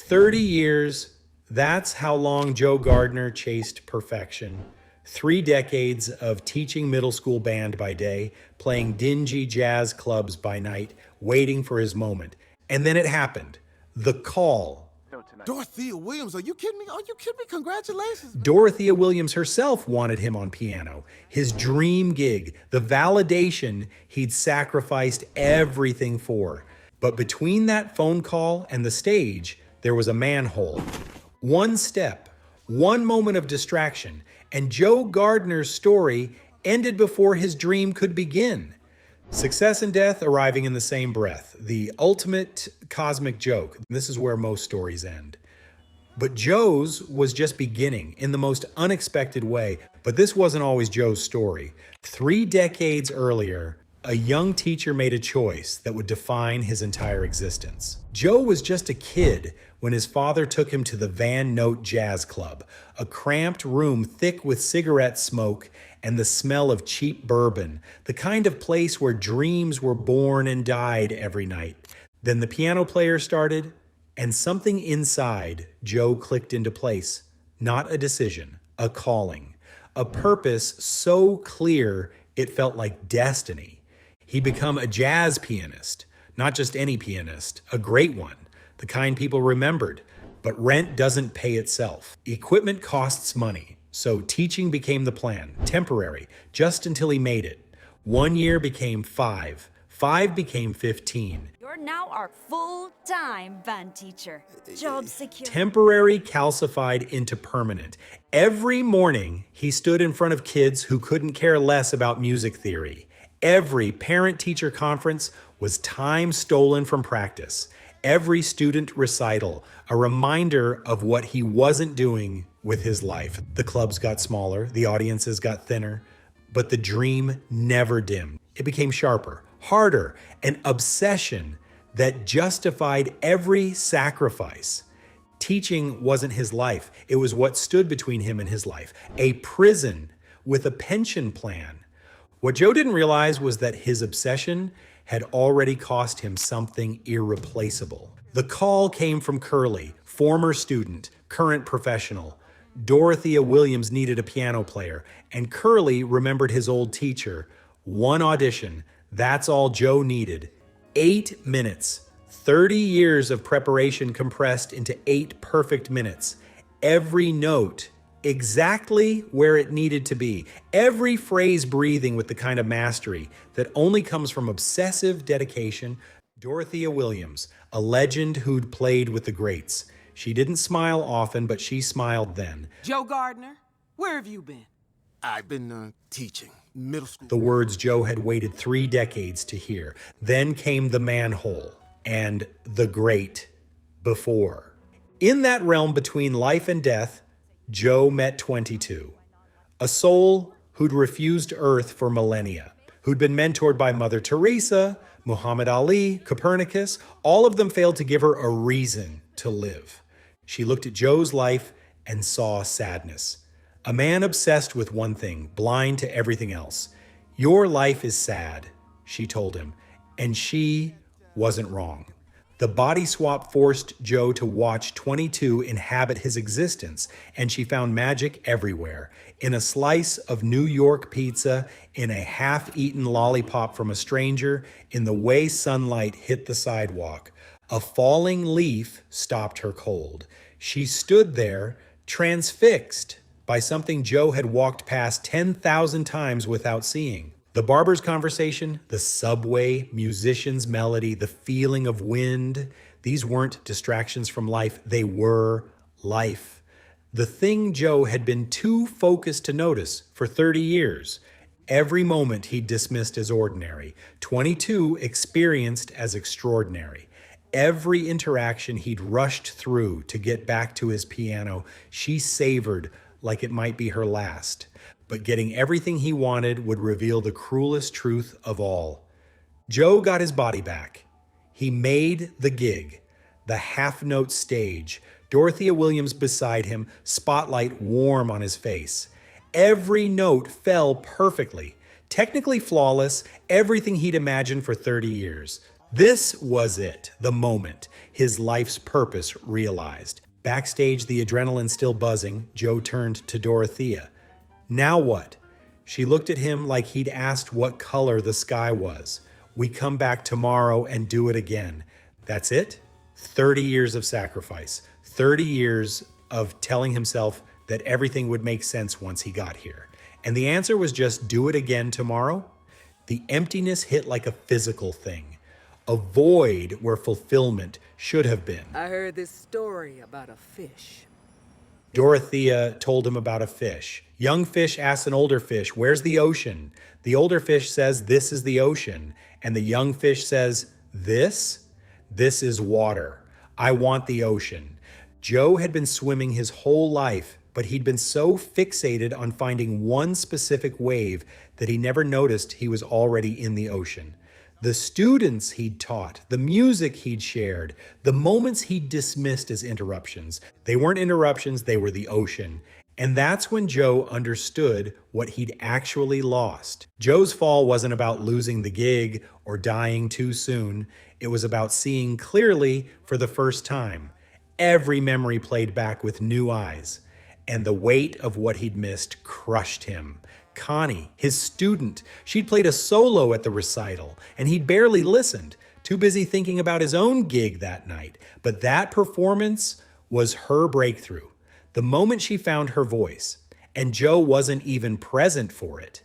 30 years, that's how long Joe Gardner chased perfection. 3 decades of teaching middle school band by day, playing dingy jazz clubs by night, waiting for his moment. And then it happened. The call. Dorothea Williams, are you kidding me? Are you kidding me? Congratulations. Dorothea Williams herself wanted him on piano. His dream gig, the validation he'd sacrificed everything for. But between that phone call and the stage, there was a manhole. One step, one moment of distraction, and Joe Gardner's story ended before his dream could begin. Success and death arriving in the same breath, the ultimate cosmic joke. This is where most stories end. But Joe's was just beginning in the most unexpected way. But this wasn't always Joe's story. 3 decades earlier, a young teacher made a choice that would define his entire existence. Joe was just a kid when his father took him to the Van Note Jazz Club, a cramped room thick with cigarette smoke and the smell of cheap bourbon, the kind of place where dreams were born and died every night. Then the piano player started, and something inside Joe clicked into place. Not a decision, a calling, a purpose so clear it felt like destiny. He'd become a jazz pianist, not just any pianist, a great one, the kind people remembered. But rent doesn't pay itself. Equipment costs money, so teaching became the plan, temporary, just until he made it. 1 year became 5, 5 became 15. You're now our full-time band teacher. Job secure. Temporary calcified into permanent. Every morning, he stood in front of kids who couldn't care less about music theory. Every parent-teacher conference was time stolen from practice. Every student recital, a reminder of what he wasn't doing with his life. The clubs got smaller, the audiences got thinner, but the dream never dimmed. It became sharper, harder, an obsession that justified every sacrifice. Teaching wasn't his life. It was what stood between him and his life. A prison with a pension plan. What Joe didn't realize was that his obsession had already cost him something irreplaceable. The call came from Curly, former student, current professional. Dorothea Williams needed a piano player, and Curly remembered his old teacher. One audition, that's all Joe needed. 8 minutes, 30 years of preparation compressed into 8 perfect minutes. Every note exactly where it needed to be. Every phrase breathing with the kind of mastery that only comes from obsessive dedication. Dorothea Williams, a legend who'd played with the greats. She didn't smile often, but she smiled then. Joe Gardner, where have you been? I've been teaching middle school. The words Joe had waited 3 decades to hear. Then came the manhole and the great before. In that realm between life and death, Joe met 22, a soul who'd refused Earth for millennia, who'd been mentored by Mother Teresa, Muhammad Ali, Copernicus. All of them failed to give her a reason to live. She looked at Joe's life and saw sadness. A man obsessed with one thing, blind to everything else. Your life is sad, she told him, and she wasn't wrong. The body swap forced Joe to watch 22 inhabit his existence, and she found magic everywhere. In a slice of New York pizza, in a half-eaten lollipop from a stranger, in the way sunlight hit the sidewalk. A falling leaf stopped her cold. She stood there, transfixed by something Joe had walked past 10,000 times without seeing. The barber's conversation, the subway, musician's melody, the feeling of wind, these weren't distractions from life, they were life. The thing Joe had been too focused to notice for 30 years. Every moment he dismissed as ordinary, 22 experienced as extraordinary. Every interaction he'd rushed through to get back to his piano, she savored like it might be her last. But getting everything he wanted would reveal the cruelest truth of all. Joe got his body back. He made the gig, the half-note stage, Dorothea Williams beside him, spotlight warm on his face. Every note fell perfectly, technically flawless, everything he'd imagined for 30 years. This was it, the moment, his life's purpose realized. Backstage, the adrenaline still buzzing, Joe turned to Dorothea. Now what? She looked at him like he'd asked what color the sky was. We come back tomorrow and do it again. That's it? 30 years of sacrifice, 30 years of telling himself that everything would make sense once he got here. And the answer was just do it again tomorrow? The emptiness hit like a physical thing, a void where fulfillment should have been. I heard this story about a fish. Dorothea told him about a fish. Young fish asks an older fish, "Where's the ocean?" The older fish says, "This is the ocean." And the young fish says, This is water. I want the ocean." Joe had been swimming his whole life, but he'd been so fixated on finding one specific wave that he never noticed he was already in the ocean. The students he'd taught, the music he'd shared, the moments he'd dismissed as interruptions. They weren't interruptions, they were the ocean. And that's when Joe understood what he'd actually lost. Joe's fall wasn't about losing the gig or dying too soon. It was about seeing clearly for the first time. Every memory played back with new eyes. And the weight of what he'd missed crushed him. Connie, his student, she'd played a solo at the recital, and he'd barely listened, too busy thinking about his own gig that night. But that performance was her breakthrough. The moment she found her voice, and Joe wasn't even present for it.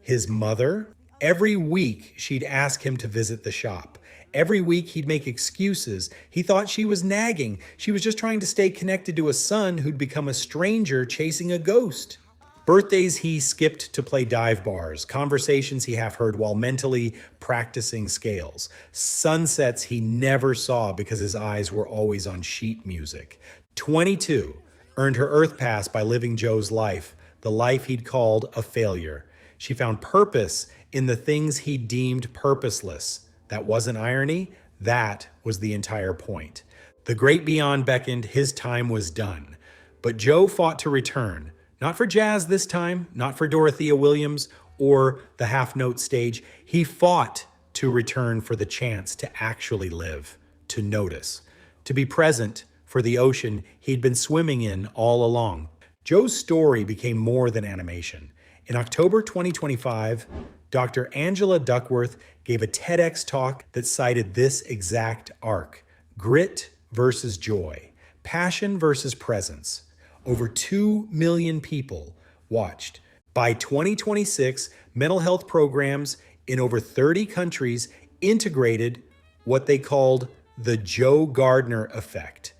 His mother, every week she'd ask him to visit the shop. Every week he'd make excuses. He thought she was nagging. She was just trying to stay connected to a son who'd become a stranger chasing a ghost. Birthdays he skipped to play dive bars, conversations he half heard while mentally practicing scales, sunsets he never saw because his eyes were always on sheet music. 22 earned her Earth Pass by living Joe's life, the life he'd called a failure. She found purpose in the things he deemed purposeless. That wasn't irony, that was the entire point. The great beyond beckoned, his time was done. But Joe fought to return. Not for jazz this time, not for Dorothea Williams or the half-note stage. He fought to return for the chance to actually live, to notice, to be present for the ocean he'd been swimming in all along. Joe's story became more than animation. In October 2025, Dr. Angela Duckworth gave a TEDx talk that cited this exact arc: grit versus joy, passion versus presence. Over 2 million people watched. By 2026, mental health programs in over 30 countries integrated what they called the Joe Gardner effect,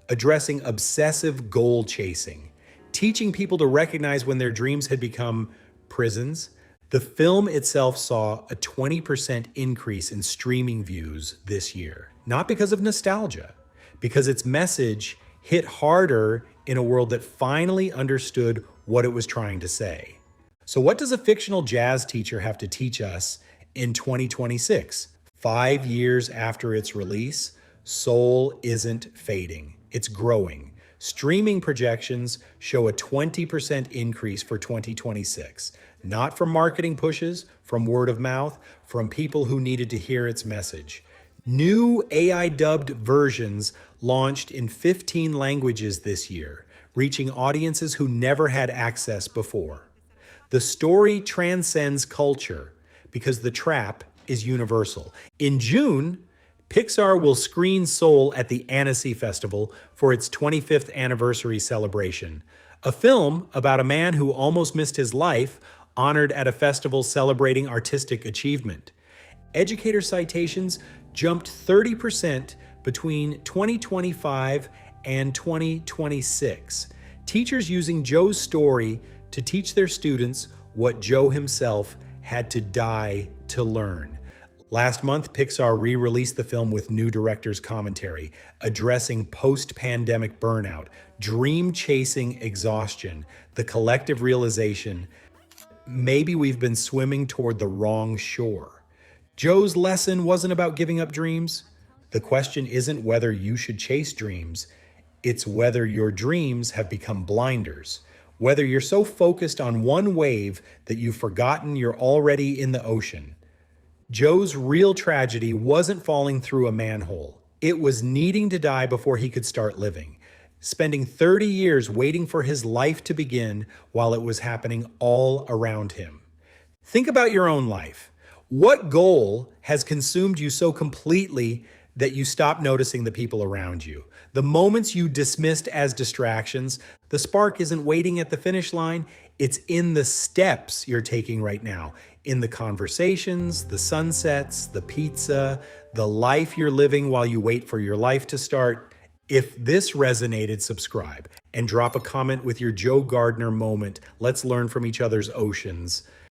addressing obsessive goal chasing, teaching people to recognize when their dreams had become prisons. The film itself saw a 20% increase in streaming views this year, not because of nostalgia, because its message hit harder in a world that finally understood what it was trying to say. So what does a fictional jazz teacher have to teach us in 2026? 5 years after its release, soul isn't fading, it's growing. Streaming projections show a 20% increase for 2026, not from marketing pushes, from word of mouth, from people who needed to hear its message. New AI-dubbed versions launched in 15 languages this year, reaching audiences who never had access before. The story transcends culture because the trap is universal. In June, Pixar will screen Soul at the Annecy Festival for its 25th anniversary celebration. A film about a man who almost missed his life, honored at a festival celebrating artistic achievement. Educator citations jumped 30% between 2025 and 2026. Teachers using Joe's story to teach their students what Joe himself had to die to learn. Last month, Pixar re-released the film with new director's commentary, addressing post-pandemic burnout, dream-chasing exhaustion, the collective realization maybe we've been swimming toward the wrong shore. Joe's lesson wasn't about giving up dreams. The question isn't whether you should chase dreams. It's whether your dreams have become blinders. Whether you're so focused on one wave that you've forgotten you're already in the ocean. Joe's real tragedy wasn't falling through a manhole. It was needing to die before he could start living, spending 30 years waiting for his life to begin while it was happening all around him. Think about your own life. What goal has consumed you so completely that you stop noticing the people around you? The moments you dismissed as distractions, the spark isn't waiting at the finish line, it's in the steps you're taking right now, in the conversations, the sunsets, the pizza, the life you're living while you wait for your life to start. If this resonated, subscribe and drop a comment with your Joe Gardner moment. Let's learn from each other's oceans.